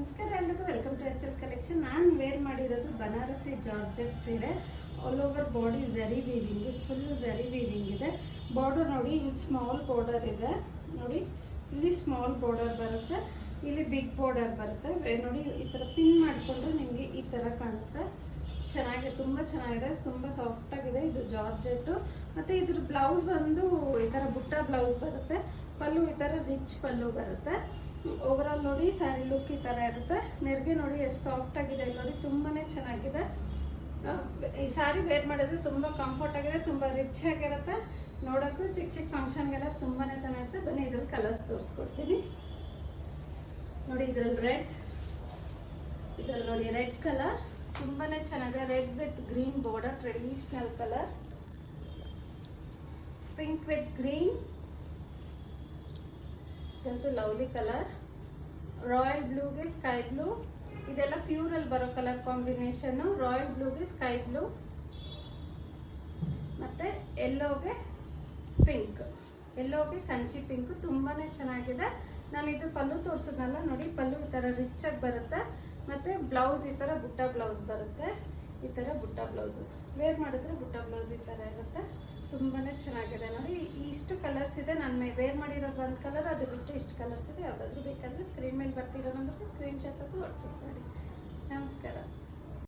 ನಮಸ್ಕಾರ ಎಲ್ಲರಿಗೂ, welcome to S L collection. ನಾನು ವೇರ್ ಮಾಡಿರೋದು ಬನಾರಸಿ ಜಾರ್ಜೆಟ್ ಸೀರೆ. All over body zari weaving, full zari weaving ಇದೆ. ಬಾರ್ಡರ್ ನೋಡಿ, ಇಲ್ಲಿ ಸ್ಮಾಲ್ ಬಾರ್ಡರ್ ಇದೆ ನೋಡಿ, ಇಲ್ಲಿ ಸ್ಮಾಲ್ ಬಾರ್ಡರ್ ಬರುತ್ತೆ, ಇಲ್ಲಿ ಬಿಗ್ ಬಾರ್ಡರ್ ಬರುತ್ತೆ ನೋಡಿ. ಈ ಥರ ಪಿನ್ ಮಾಡಿಕೊಂಡ್ರೆ ನಿಮಗೆ ಈ ಥರ ಕಾಣುತ್ತೆ. ಚೆನ್ನಾಗಿದೆ, ತುಂಬ ಚೆನ್ನಾಗಿದೆ, ತುಂಬ ಸಾಫ್ಟ್ ಆಗಿದೆ. ಇದು ಜಾರ್ಜೆಟ್ಟು. ಮತ್ತು ಇದ್ರ ಬ್ಲೌಸ್ ಬಂದು ಈ ಥರ ಬುಟ್ಟ ಬ್ಲೌಸ್ ಬರುತ್ತೆ. ಪಲ್ಲು ಈ ಥರ ರಿಚ್ ಪಲ್ಲು ಬರುತ್ತೆ. ಓವರಾಲ್ ನೋಡಿ ಸ್ಯಾರಿ ಲುಕ್ ಈ ಥರ ಇರುತ್ತೆ. ನೆರಿಗೆ ನೋಡಿ ಎಷ್ಟು ಸಾಫ್ಟ್ ಆಗಿದೆ ನೋಡಿ, ತುಂಬಾ ಚೆನ್ನಾಗಿದೆ. ಈ ಸ್ಯಾರಿ ವೇರ್ ಮಾಡಿದ್ರೆ ತುಂಬ ಕಂಫರ್ಟ್ ಆಗಿದೆ, ತುಂಬ ರಿಚ್ ಆಗಿರುತ್ತೆ. ನೋಡೋಕ್ಕೂ ಚಿಕ್ಕ ಚಿಕ್ಕ ಫಂಕ್ಷನ್ಗೆಲ್ಲ ತುಂಬಾ ಚೆನ್ನಾಗಿರುತ್ತೆ. ಬನ್ನಿ ಇದ್ರಲ್ಲಿ ಕಲರ್ಸ್ ತೋರಿಸ್ಕೊಡ್ತೀನಿ ನೋಡಿ. ಇದರಲ್ಲಿ ನೋಡಿ ರೆಡ್ ಕಲರ್ ತುಂಬಾ ಚೆನ್ನಾಗಿದೆ. Red with green border, traditional colour. Pink with green, ಇದಂತೂ ಲವ್ಲಿ ಕಲರ್. ರಾಯಲ್ ಬ್ಲೂಗೆ ಸ್ಕೈ ಬ್ಲೂ, ಇದೆಲ್ಲ ಪ್ಯೂರಲ್ಲಿ ಬರೋ ಕಲರ್ ಕಾಂಬಿನೇಷನ್. ರಾಯಲ್ ಬ್ಲೂಗೆ ಸ್ಕೈ ಬ್ಲೂ, ಮತ್ತೆ ಎಲ್ಲೋಗೆ ಪಿಂಕ್, ಎಲ್ಲೋಗೆ ಕಂಚಿ ಪಿಂಕ್. ತುಂಬಾ ಚೆನ್ನಾಗಿದೆ. ನಾನು ಇದು ಪಲ್ಲು ತೋರಿಸಿದ್ನಲ್ಲ ನೋಡಿ, ಪಲ್ಲು ಈ ಥರ ರಿಚ್ ಆಗಿ ಬರುತ್ತೆ. ಮತ್ತು ಬ್ಲೌಸ್ ಈ ಥರ ಬುಟ್ಟ ಬ್ಲೌಸ್ ಬರುತ್ತೆ. ಈ ಥರ ಬುಟ್ಟ ಬ್ಲೌಸು ವೇರ್ ಮಾಡಿದ್ರೆ ಬುಟ್ಟ ಬ್ಲೌಸ್ ಈ ಥರ ಇರುತ್ತೆ. ತುಂಬಾ ಚೆನ್ನಾಗಿದೆ ನೋಡಿ. ಇಷ್ಟು ಕಲರ್ಸ್ ಇದೆ. ನಾನು ವೇರ್ ಮಾಡಿರೋದು ಒಂದು ಕಲರ್, ಅದು ಬಿಟ್ಟು ಇಷ್ಟು ಕಲರ್ಸ್ ಇದೆ. ಯಾವುದಾದ್ರೂ ಬೇಕಾದರೆ ಸ್ಕ್ರೀನ್ ಮೇಲೆ ಬರ್ತಿರೋ ನಂಬರ್ಗೆ ಸ್ಕ್ರೀನ್ ಶಾಟ್ ಅಥವಾ ವಾಟ್ಸಪ್ ಮಾಡಿ. ನಮಸ್ಕಾರ.